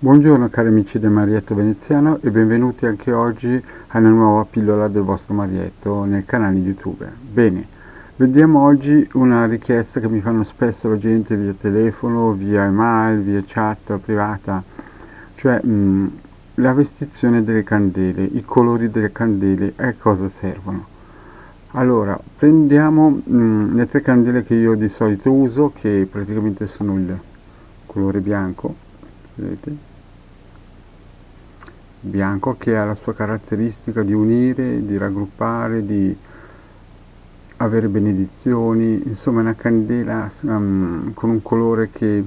Buongiorno cari amici del Marietto Veneziano e benvenuti anche oggi alla nuova pillola del vostro Marietto nel canale YouTube. Bene, vediamo oggi una richiesta che mi fanno spesso la gente via telefono, via email, via chat privata, cioè la vestizione delle candele, i colori delle candele e a cosa servono. Allora, prendiamo le tre candele che io di solito uso, che praticamente sono il colore bianco, vedete? Bianco che ha la sua caratteristica di unire, di raggruppare, di avere benedizioni, insomma è una candela con un colore che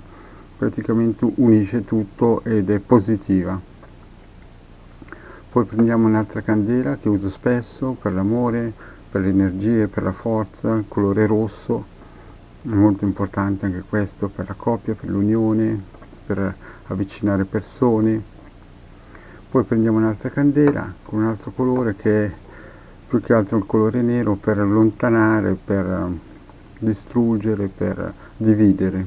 praticamente unisce tutto ed è positiva. Poi prendiamo un'altra candela che uso spesso per l'amore, per le energie, per la forza, il colore rosso, è molto importante anche questo per la coppia, per l'unione, per avvicinare persone. Poi prendiamo un'altra candela con un altro colore che è più che altro il colore nero per allontanare, per distruggere, per dividere.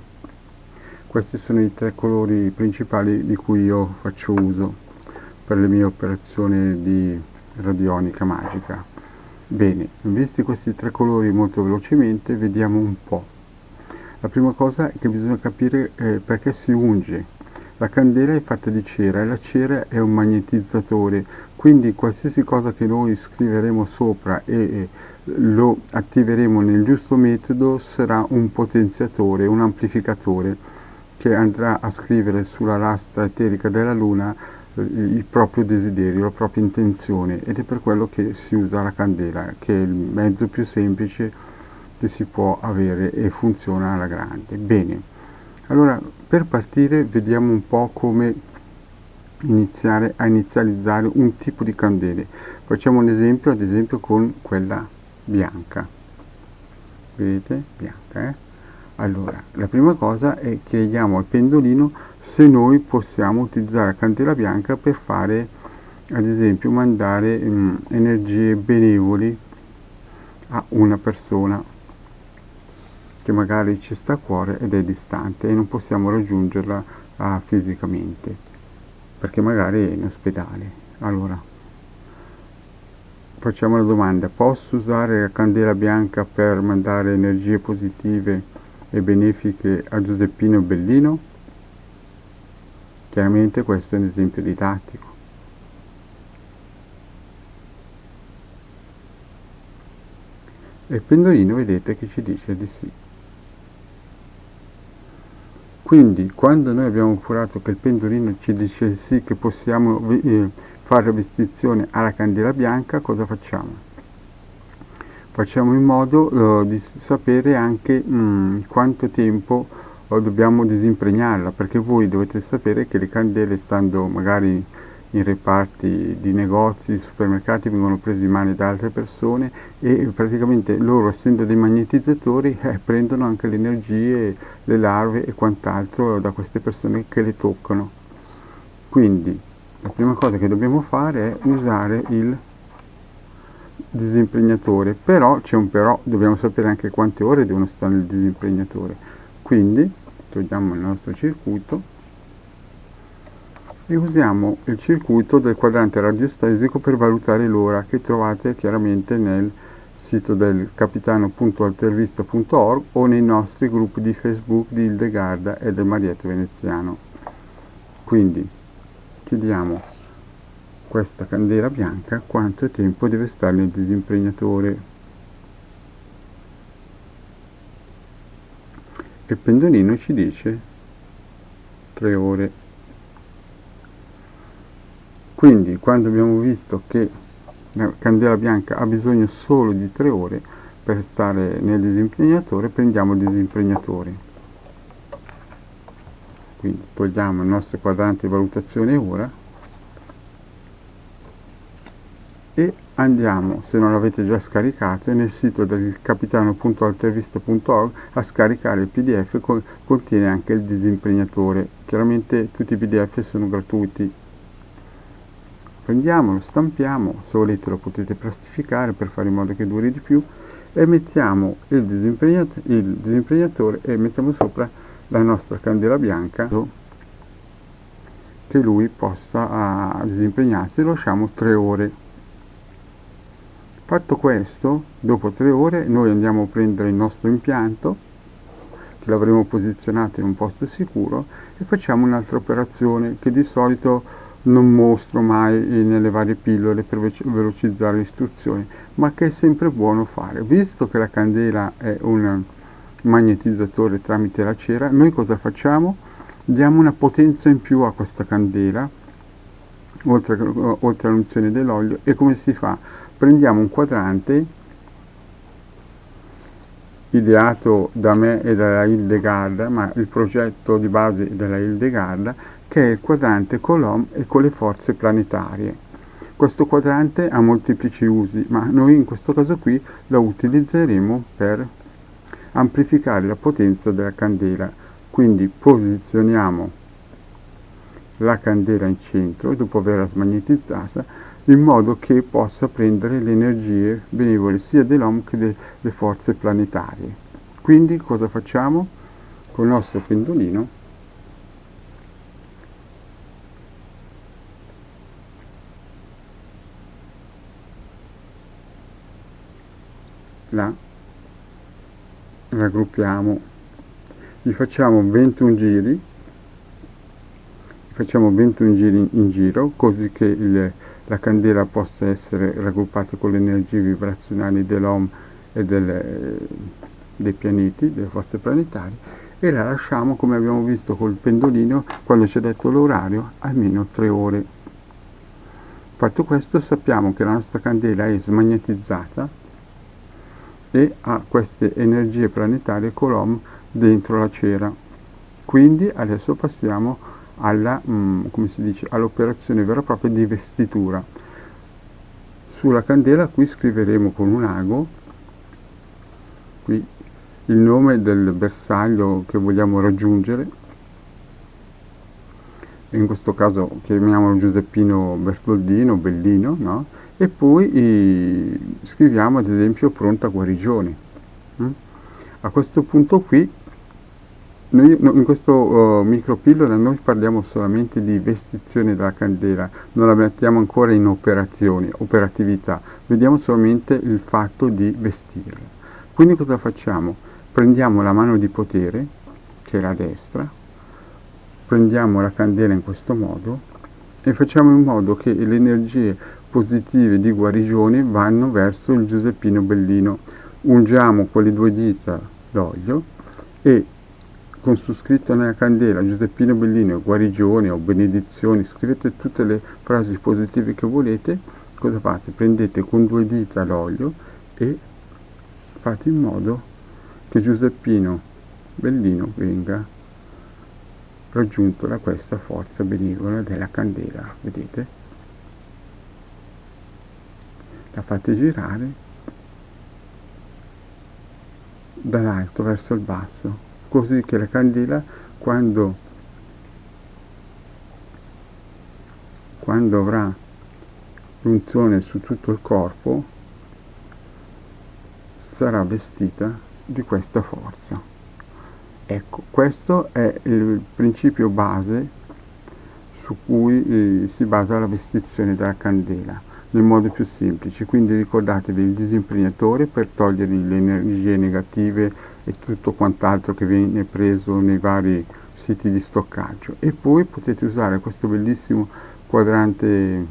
Questi sono i tre colori principali di cui io faccio uso per le mie operazioni di radionica magica. Bene, visti questi tre colori molto velocemente, vediamo un po'. La prima cosa è che bisogna capire perché si unge. La candela è fatta di cera e la cera è un magnetizzatore, quindi qualsiasi cosa che noi scriveremo sopra e lo attiveremo nel giusto metodo sarà un potenziatore, un amplificatore che andrà a scrivere sulla lastra eterica della Luna il proprio desiderio, la propria intenzione, ed è per quello che si usa la candela, che è il mezzo più semplice che si può avere e funziona alla grande. Bene. Allora, per partire vediamo un po' come iniziare a inizializzare un tipo di candele. Facciamo un esempio, ad esempio con quella bianca. Vedete? Bianca, eh? Allora, la prima cosa è chiediamo al pendolino se noi possiamo utilizzare la candela bianca per fare, ad esempio, mandare energie benevoli a una persona che magari ci sta a cuore ed è distante e non possiamo raggiungerla fisicamente, perché magari è in ospedale. Allora, facciamo la domanda: posso usare la candela bianca per mandare energie positive e benefiche a Giuseppino Bellino? Chiaramente questo è un esempio didattico. E il pendolino vedete che ci dice di sì. Quindi quando noi abbiamo appurato che il pendolino ci dice sì che possiamo fare la vestizione alla candela bianca, cosa facciamo? Facciamo in modo di sapere anche quanto tempo dobbiamo disimpregnarla, perché voi dovete sapere che le candele, stando magari in reparti di negozi, di supermercati, vengono prese in mano da altre persone e praticamente loro, essendo dei magnetizzatori, prendono anche le energie, le larve e quant'altro da queste persone che le toccano. Quindi la prima cosa che dobbiamo fare è usare il disimpregnatore, però c'è un però, dobbiamo sapere anche quante ore devono stare nel disimpregnatore. Quindi togliamo il nostro circuito e usiamo il circuito del quadrante radiostesico per valutare l'ora, che trovate chiaramente nel sito del capitano.altervista.org o nei nostri gruppi di Facebook di Hildegarda e del Marietto Veneziano. Quindi chiediamo questa candela bianca quanto tempo deve stare nel disimpregnatore. Il pendolino ci dice 3 ore. Quindi quando abbiamo visto che la candela bianca ha bisogno solo di 3 ore per stare nel disimpregnatore, prendiamo il disimpregnatore. Quindi togliamo il nostro quadrante di valutazione ora e andiamo, se non l'avete già scaricato, nel sito del capitano.altervista.org a scaricare il PDF che contiene anche il disimpregnatore. Chiaramente tutti i PDF sono gratuiti. Prendiamo, lo stampiamo, se volete lo potete plastificare per fare in modo che duri di più, e mettiamo il disimpregnatore e mettiamo sopra la nostra candela bianca che lui possa disimpegnarsi. Lo lasciamo 3 ore. Fatto questo, dopo 3 ore noi andiamo a prendere il nostro impianto, che l'avremo posizionato in un posto sicuro, e facciamo un'altra operazione che di solito non mostro mai nelle varie pillole per velocizzare le istruzioni, ma che è sempre buono fare. Visto che la candela è un magnetizzatore tramite la cera, noi cosa facciamo? Diamo una potenza in più a questa candela, oltre all'unzione dell'olio. E come si fa? Prendiamo un quadrante ideato da me e dalla Hildegarda, ma il progetto di base è della Hildegarda, che è il quadrante Coulomb e con le forze planetarie. Questo quadrante ha molteplici usi, ma noi in questo caso qui lo utilizzeremo per amplificare la potenza della candela. Quindi posizioniamo la candela in centro dopo averla smagnetizzata, in modo che possa prendere le energie benevole sia dell'uomo che delle forze planetarie. Quindi cosa facciamo? Con il nostro pendolino la raggruppiamo, gli facciamo 21 giri, in giro, così che la candela possa essere raggruppata con le energie vibrazionali dell'Om e dei pianeti, delle forze planetarie, e la lasciamo, come abbiamo visto col pendolino, quando ci ha detto l'orario, almeno 3 ore. Fatto questo, sappiamo che la nostra candela è smagnetizzata e ha queste energie planetarie Coulomb dentro la cera. Quindi adesso passiamo all'operazione vera e propria di vestitura. Sulla candela qui scriveremo con un ago qui il nome del bersaglio che vogliamo raggiungere, in questo caso chiamiamolo Giuseppino Bertoldino, Bellino, no? E poi scriviamo ad esempio pronta guarigione. A questo punto qui in questo micropillola noi parliamo solamente di vestizione della candela, non la mettiamo ancora in operatività, vediamo solamente il fatto di vestirla. Quindi cosa facciamo? Prendiamo la mano di potere, che è la destra, prendiamo la candela in questo modo e facciamo in modo che le energie positive di guarigione vanno verso il Giuseppino Bellino. Ungiamo con le 2 dita l'olio e con su scritto nella candela Giuseppino Bellino guarigione o benedizioni, scrivete tutte le frasi positive che volete. Cosa fate? Prendete con 2 dita l'olio e fate in modo che Giuseppino Bellino venga raggiunto da questa forza benevola della candela, vedete? La fate girare dall'alto verso il basso, così che la candela quando avrà l'unzione su tutto il corpo sarà vestita di questa forza. Ecco, questo è il principio base su cui si basa la vestizione della candela nel modo più semplice. Quindi ricordatevi il disimpregnatore per togliere le energie negative e tutto quant'altro che viene preso nei vari siti di stoccaggio, e poi potete usare questo bellissimo quadrante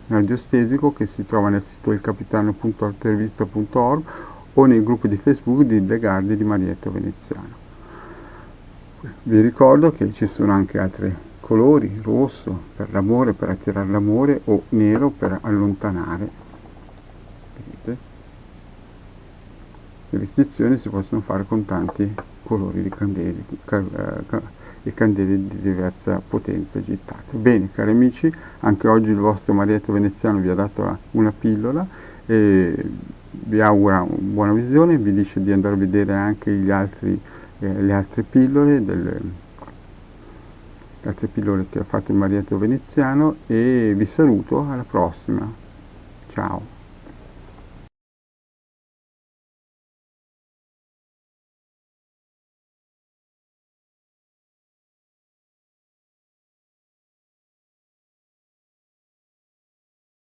radiostesico che si trova nel sito del capitano.altervista.org o nei gruppi di Facebook di Hildegarda di Marietto Veneziano. Vi ricordo che ci sono anche altri colori: rosso per l'amore, per attirare l'amore, o nero per allontanare. Vedete? Le vestizioni si possono fare con tanti colori di candele e candele di diversa potenza gettate. Bene, cari amici, anche oggi il vostro Marietto Veneziano vi ha dato una pillola e vi augura buona visione. Vi dice di andare a vedere anche le altre pillole che ha fatto il Marietto Veneziano, e vi saluto alla prossima. Ciao.